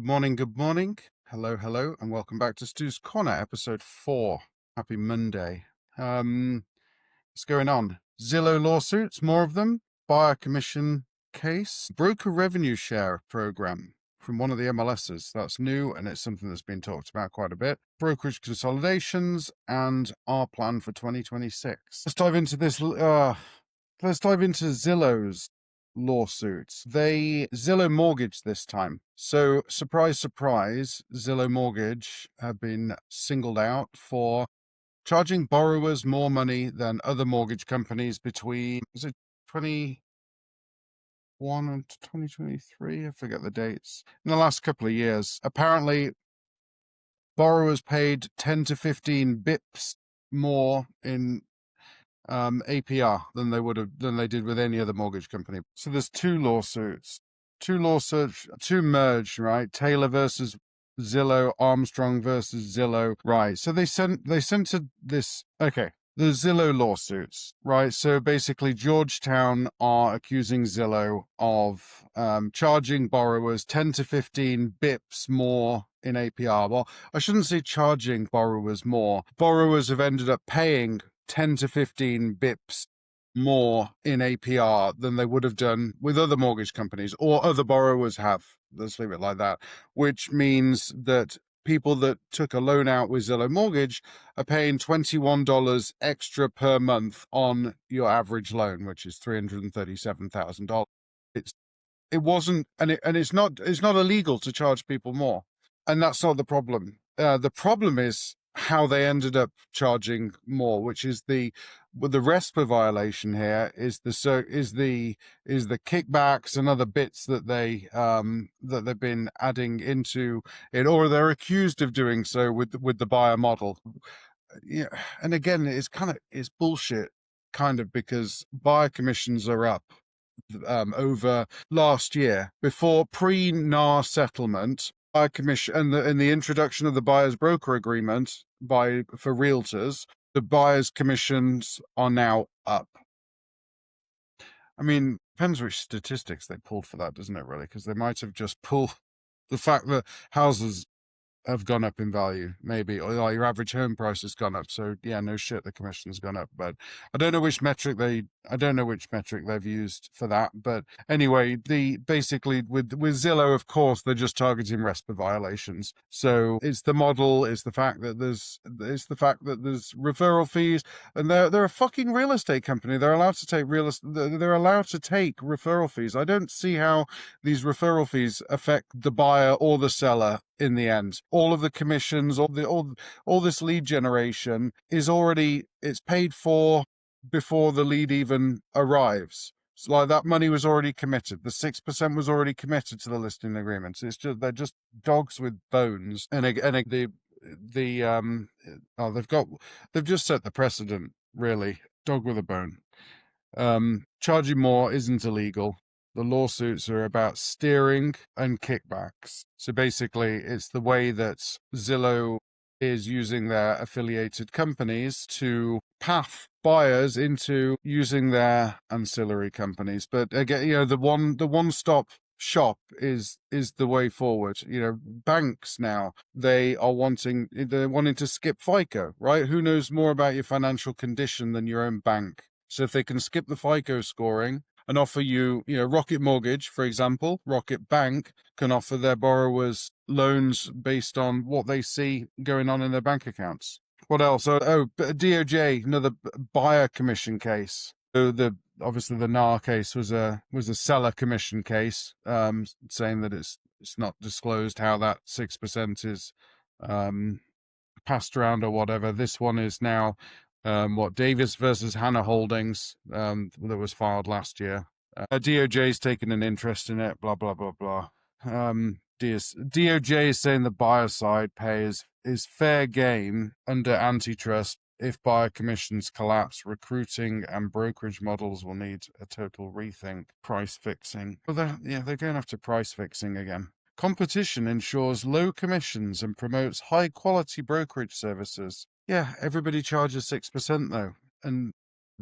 Good morning, good morning. Hello, hello, and welcome back to Stu's Corner, episode 4. Happy Monday. What's going on? Zillow lawsuits, more of them. Buyer commission case. Broker revenue share program from one of the MLSs. That's new, and it's something that's been talked about quite a bit. Brokerage consolidations and our plan for 2026. Let's dive into this. Let's dive into Zillow's lawsuits. Zillow Mortgage this time. So, surprise, surprise, Zillow Mortgage have been singled out for charging borrowers more money than other mortgage companies between, was it 21 and 2023? I forget the dates. In the last couple of years, apparently borrowers paid 10 to 15 bips more in APR than they did with any other mortgage company. So there's two merged, right? Taylor versus Zillow, Armstrong versus Zillow, right? So they sent to this. Okay, the Zillow lawsuits, right? So basically, Georgetown are accusing Zillow of charging borrowers 10 to 15 bips more in APR. Well, I shouldn't say charging borrowers more. Borrowers have ended up paying 10 to 15 bips more in APR than they would have done with other mortgage companies, or other borrowers have. Let's leave it like that. Which means that people that took a loan out with Zillow Mortgage are paying $21 extra per month on your average loan, which is $337,000. It's not illegal to charge people more, and that's not the problem. The problem is how they ended up charging more, which is the RESPA violation here is the kickbacks and other bits that they've been adding into it, or they're accused of doing so with the buyer model. Yeah, and again, it's bullshit, kind of, because buyer commissions are up over last year before pre-NAR settlement. Buyer commission and the introduction of the buyer's broker agreement for realtors, the buyer's commissions are now up. I mean, depends which statistics they pulled for that, doesn't it, really? Because they might have just pulled the fact that houses have gone up in value, maybe, or like your average home price has gone up. So yeah, no shit, the commission's gone up. But I don't know which metric they've used for that. But anyway, basically with Zillow, of course, they're just targeting RESPA violations. So it's the model, it's the fact that there's referral fees, and they're a fucking real estate company. They're allowed to take referral fees. I don't see how these referral fees affect the buyer or the seller in the end. All of the commissions, all this lead generation it's paid for before the lead even arrives. So like that money was already committed. The 6% was already committed to the listing agreements. They're just dogs with bones. They've just set the precedent, really. Dog with a bone. Charging more isn't illegal. The lawsuits are about steering and kickbacks. So basically, it's the way that Zillow is using their affiliated companies to path buyers into using their ancillary companies. But again, the one-stop shop is the way forward. Banks now, they're wanting to skip FICO, right? Who knows more about your financial condition than your own bank? So if they can skip the FICO scoring and offer you, Rocket Mortgage, for example, Rocket Bank can offer their borrowers loans based on what they see going on in their bank accounts. What else? DOJ, another buyer commission case. So obviously the NAR case was a seller commission case, saying that it's not disclosed how that 6% is passed around or whatever. This one is now Davis versus Hannah Holdings, that was filed last year. DOJ's taken an interest in it, blah, blah, blah, blah. DOJ is saying the buyer side pay is fair game under Antitrust. If buyer commissions collapse, recruiting and brokerage models will need a total rethink. Price fixing. Well, they're going after price fixing again. Competition ensures low commissions and promotes high-quality brokerage services. Yeah, everybody charges 6% though, and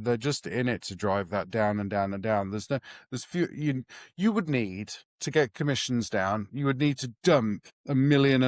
They're just in it to drive that down and down and down. There's few, you would need to get commissions down. You would need to dump 1.5 million.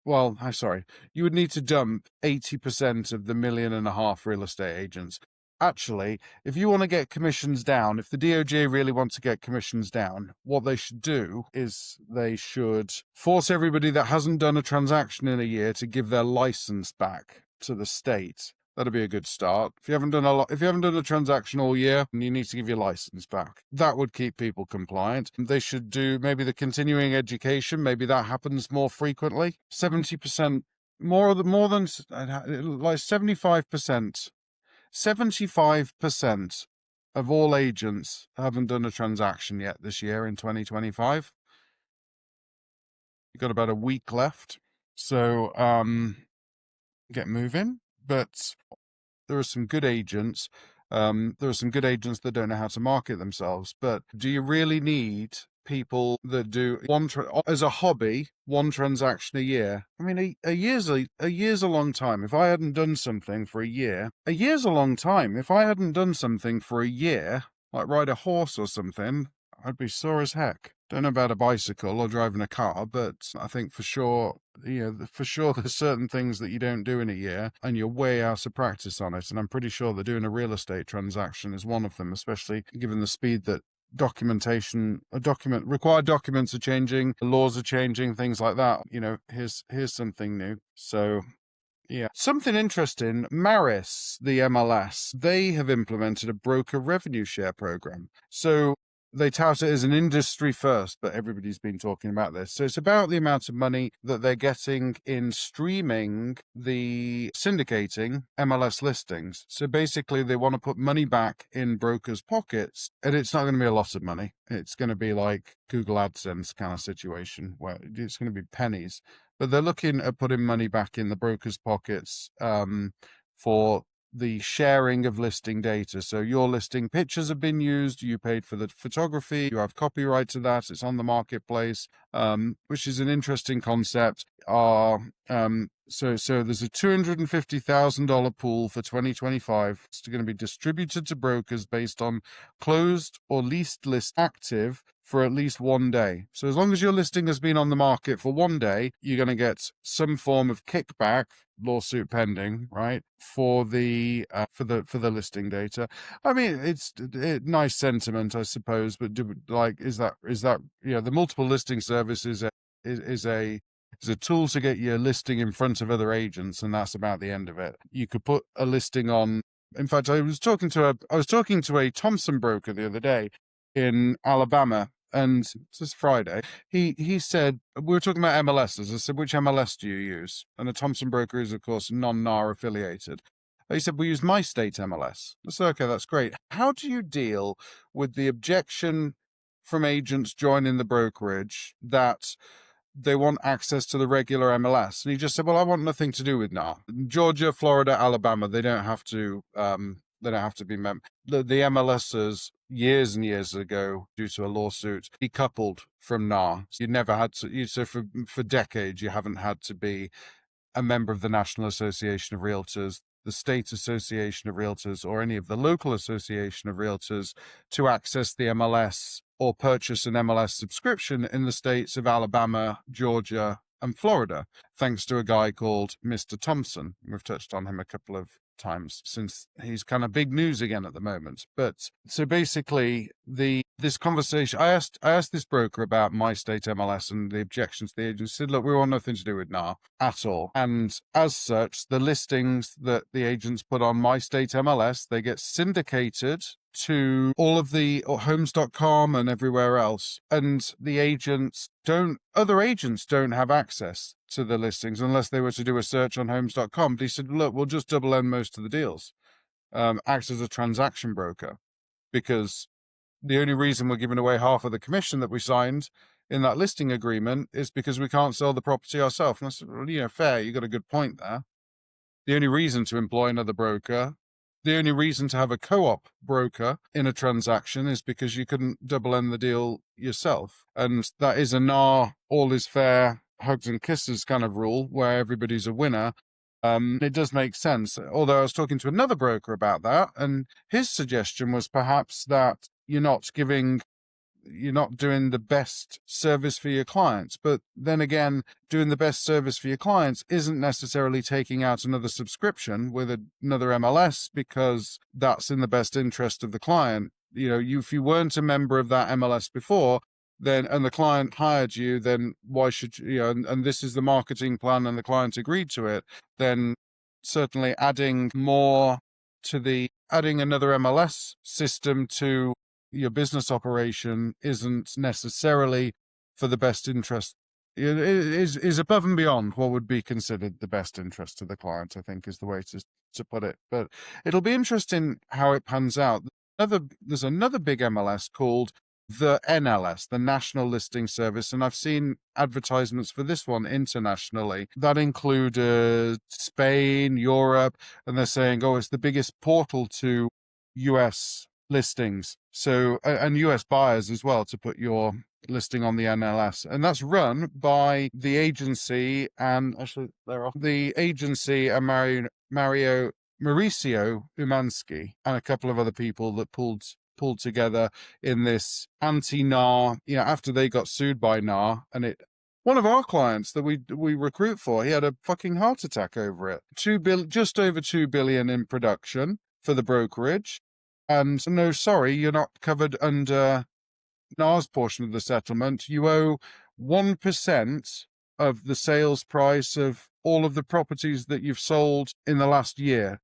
Well, I'm sorry. You would need to dump 80% of the 1.5 million real estate agents. Actually, if you want to get commissions down, if the DOJ really wants to get commissions down, what they should do is they should force everybody that hasn't done a transaction in a year to give their license back to the state. That'd be a good start. If you haven't done a transaction all year, you need to give your license back. That would keep people compliant. They should do maybe the continuing education. Maybe that happens more frequently. 70% more than like 75%. 75% of all agents haven't done a transaction yet this year in 2025. You've got about a week left. So get moving. But there are some good agents. There are some good agents that don't know how to market themselves. But do you really need people that do as a hobby, one transaction a year? I mean, a year's a long time. If I hadn't done something for a year, a year's a long time. If I hadn't done something for a year, like ride a horse or something, I'd be sore as heck. Don't know about a bicycle or driving a car, but I think for sure, there's certain things that you don't do in a year and you're way out of practice on it. And I'm pretty sure that doing a real estate transaction is one of them, especially given the speed that required documents are changing, the laws are changing, things like that. Here's something new. So yeah. Something interesting, Maris, the MLS, they have implemented a broker revenue share program. So they tout it as an industry first, but everybody's been talking about this. So it's about the amount of money that they're getting in streaming the syndicating MLS listings. So basically they want to put money back in brokers' pockets, and it's not going to be a lot of money. It's going to be like Google AdSense kind of situation where it's going to be pennies. But they're looking at putting money back in the brokers' pockets for the sharing of listing data. So your listing pictures have been used, you paid for the photography, you have copyright to that, it's on the marketplace, which is an interesting concept. So there's a $250,000 pool for 2025. It's going to be distributed to brokers based on closed or leased list active for at least 1 day. So as long as your listing has been on the market for 1 day, you're going to get some form of kickback, lawsuit pending, right, for the listing data. I mean, it's nice sentiment, I suppose, but is that the multiple listing service is a tool to get your listing in front of other agents, and that's about the end of it. You could put a listing on. In fact, I was talking to a Thompson broker the other day in Alabama, and this Friday, he said, we were talking about MLSs. I said, which MLS do you use? And a Thompson broker is, of course, non-NAR affiliated. He said, we use my state MLS. I said, okay, that's great. How do you deal with the objection from agents joining the brokerage that they want access to the regular MLS? And he just said, well, I want nothing to do with NAR. Georgia, Florida, Alabama, they don't have to be the MLSs years and years ago, due to a lawsuit, decoupled from NAR. So you never had to. So for decades, you haven't had to be a member of the National Association of Realtors, the State Association of Realtors, or any of the local association of Realtors to access the MLS or purchase an MLS subscription in the states of Alabama, Georgia, and Florida, thanks to a guy called Mr. Thompson. We've touched on him a couple of times since he's kind of big news again at the moment. But so basically this conversation, I asked this broker about my state MLS and the objections. The agent said, look, we want nothing to do with NAR at all. And as such, the listings that the agents put on my state MLS, they get syndicated to all of the homes.com and everywhere else. And other agents don't have access to the listings unless they were to do a search on homes.com. But he said, look, we'll just double end most of the deals, act as a transaction broker, because the only reason we're giving away half of the commission that we signed in that listing agreement is because we can't sell the property ourselves. And I said, well, fair, you got a good point there. The only reason to employ another broker, the only reason to have a co-op broker in a transaction is because you couldn't double end the deal yourself. And that is a NAR, all is fair, hugs and kisses kind of rule where everybody's a winner. It does make sense. Although I was talking to another broker about that, and his suggestion was perhaps that you're not doing the best service for your clients. But then again, doing the best service for your clients isn't necessarily taking out another subscription with another MLS, because that's in the best interest of the client. If you weren't a member of that MLS before, then, and the client hired you, then why should and this is the marketing plan and the client agreed to it, then certainly adding another MLS system to your business operation isn't necessarily for the best interest. It is above and beyond what would be considered the best interest of the client, I think, is the way to put it. But it'll be interesting how it pans out. There's another big MLS called the NLS, the National Listing Service, and I've seen advertisements for this one internationally. That include Spain, Europe, and they're saying, oh, it's the biggest portal to US listings, so, and US buyers as well, to put your listing on the NLS. And that's run by the agency, and actually they're off the agency, and Mauricio Umansky and a couple of other people that pulled together in this anti-NAR, after they got sued by NAR. And one of our clients that we recruit for, he had a fucking heart attack over it. Just over 2 billion in production for the brokerage. And no, sorry, you're not covered under NAR's portion of the settlement. You owe 1% of the sales price of all of the properties that you've sold in the last year,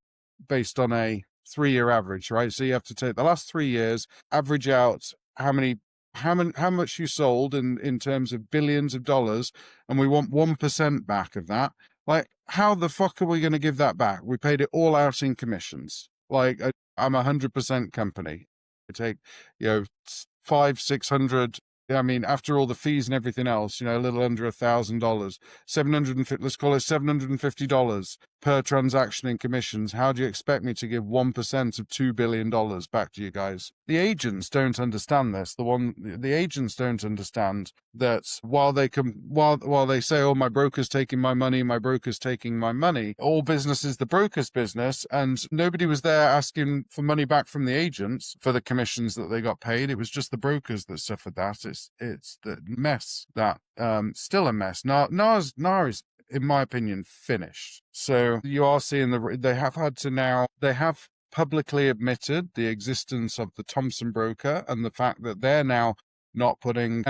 based on a 3-year average, right? So you have to take the last 3 years, average out how much you sold in terms of billions of dollars, and we want 1% back of that. Like, how the fuck are we going to give that back? We paid it all out in commissions. Like, I'm 100% company. I take, 500-600. I mean, after all the fees and everything else, a little under $1,000, 750. Let's call it $750 per transaction in commissions. How do you expect me to give 1% of $2 billion back to you guys? The agents don't understand this. The agents don't understand that while they say, "Oh, my broker's taking my money, my broker's taking my money," all business is the broker's business, and nobody was there asking for money back from the agents for the commissions that they got paid. It was just the brokers that suffered that. It's the mess that still a mess. NAR is, in my opinion, finished. So you are seeing they have publicly admitted the existence of the Thomson broker, and the fact that they're now not putting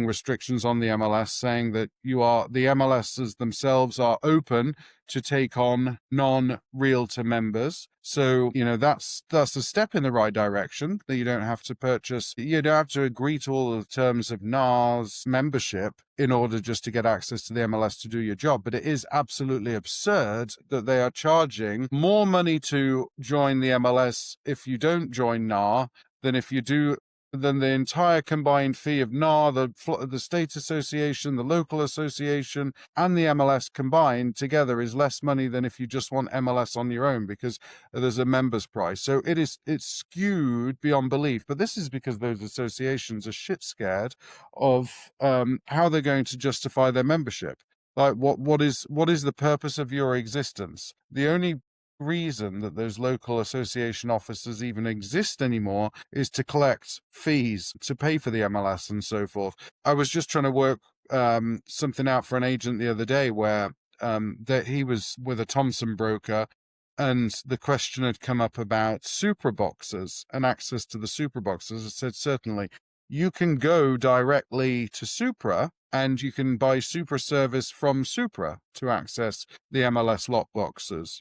restrictions on the MLS, saying that the MLSs themselves are open to take on non-realtor members. So, that's a step in the right direction, that you don't have to agree to all the terms of NAR's membership in order just to get access to the MLS to do your job. But it is absolutely absurd that they are charging more money to join the MLS if you don't join NAR than if you do, than the entire combined fee of NAR, the state association, the local association, and the MLS combined together is less money than if you just want MLS on your own, because there's a member's price. So it's skewed beyond belief. But this is because those associations are shit scared of how they're going to justify their membership. Like, what is the purpose of your existence? The only reason that those local association offices even exist anymore is to collect fees to pay for the MLS and so forth. I was just trying to work something out for an agent the other day where that he was with a Thomson broker, and the question had come up about super boxes and access to the super boxes. I said, certainly, you can go directly to Supra and you can buy Supra service from Supra to access the MLS lot boxes.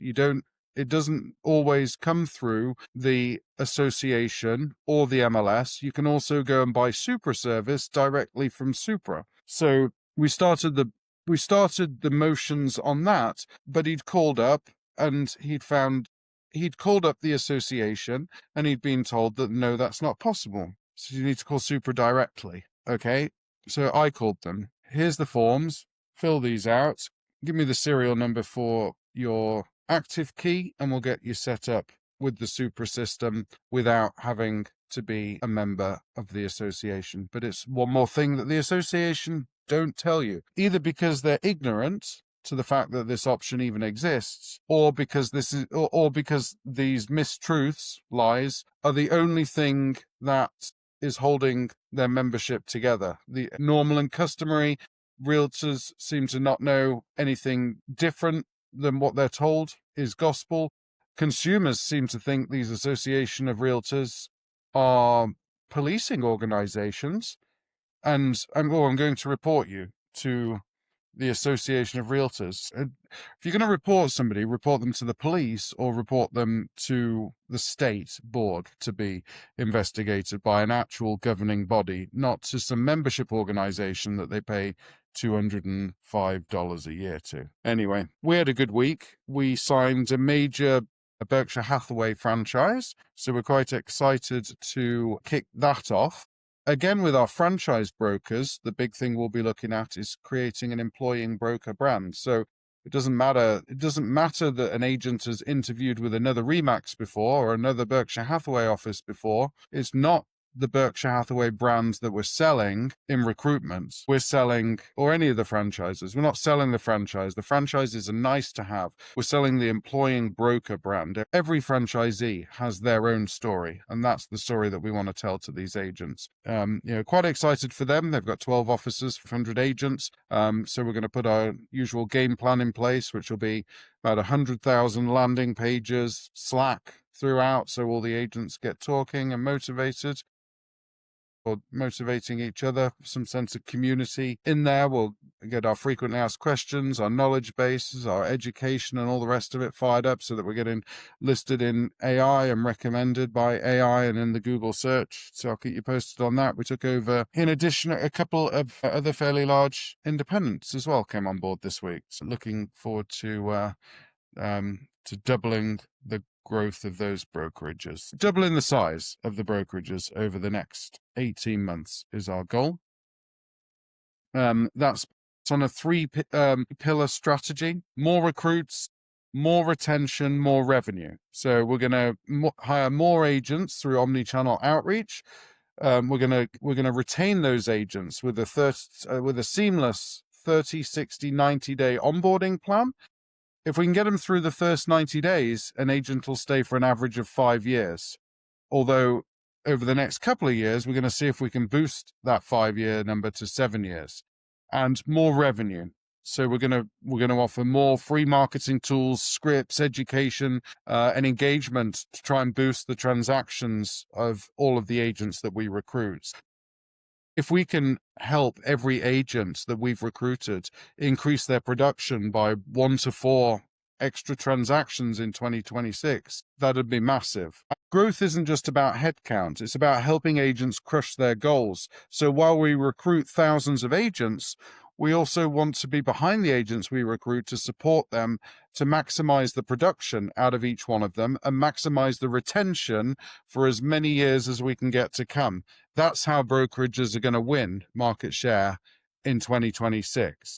It doesn't always come through the association or the MLS. You can also go and buy Supra service directly from Supra. So we started the motions on that, but he'd called up and he'd called up the association and he'd been told that no, that's not possible. So you need to call Supra directly. Okay. So I called them. Here's the forms. Fill these out. Give me the serial number for your active key, and we'll get you set up with the Supra system without having to be a member of the association. But it's one more thing that the association don't tell you, either because they're ignorant to the fact that this option even exists, or because because these mistruths, lies, are the only thing that is holding their membership together. The normal and customary realtors seem to not know anything different than what they're told is gospel. Consumers seem to think these association of realtors are policing organizations, and I'm going to report you to the Association of Realtors. If you're going to report somebody, report them to the police or report them to the state board to be investigated by an actual governing body, not to some membership organization that they pay $205 a year to. Anyway, we had a good week. We signed a major Berkshire Hathaway franchise, so we're quite excited to kick that off. Again, with our franchise brokers, the big thing we'll be looking at is creating an employing broker brand. So it doesn't matter that an agent has interviewed with another Remax before or another Berkshire Hathaway office before. It's not the Berkshire Hathaway brands that we're selling in recruitment. We're selling, or any of the franchises. We're not selling the franchise. The franchises are nice to have. We're selling the employing broker brand. Every franchisee has their own story, and that's the story that we want to tell to these agents. Quite excited for them. They've got 12 offices, 100 agents. So we're going to put our usual game plan in place, which will be about 100,000 landing pages, Slack throughout, so all the agents get talking and motivated, or motivating each other, some sense of community in there. We'll get our frequently asked questions, our knowledge bases, our education, and all the rest of it fired up so that we're getting listed in AI and recommended by AI and in the Google search. So I'll keep you posted on that. We took over, in addition, a couple of other fairly large independents as well came on board this week. So looking forward to doubling the growth of those brokerages. Doubling the size of the brokerages over the next 18 months is our goal. That's on a three-pillar strategy: more recruits, more retention, more revenue. So we're going to hire more agents through omni-channel outreach. We're going to retain those agents with a seamless 30, 60, 90-day onboarding plan. If we can get them through the first 90 days, an agent will stay for an average of 5 years. Although over the next couple of years, we're going to see if we can boost that 5-year number to 7 years, and more revenue. So we're going to offer more free marketing tools, scripts, education, and engagement to try and boost the transactions of all of the agents that we recruit. If we can help every agent that we've recruited increase their production by 1 to 4 extra transactions in 2026, that'd be massive. Growth isn't just about headcount, it's about helping agents crush their goals. So while we recruit thousands of agents, we also want to be behind the agents we recruit to support them to maximize the production out of each one of them and maximize the retention for as many years as we can get to come. That's how brokerages are going to win market share in 2026.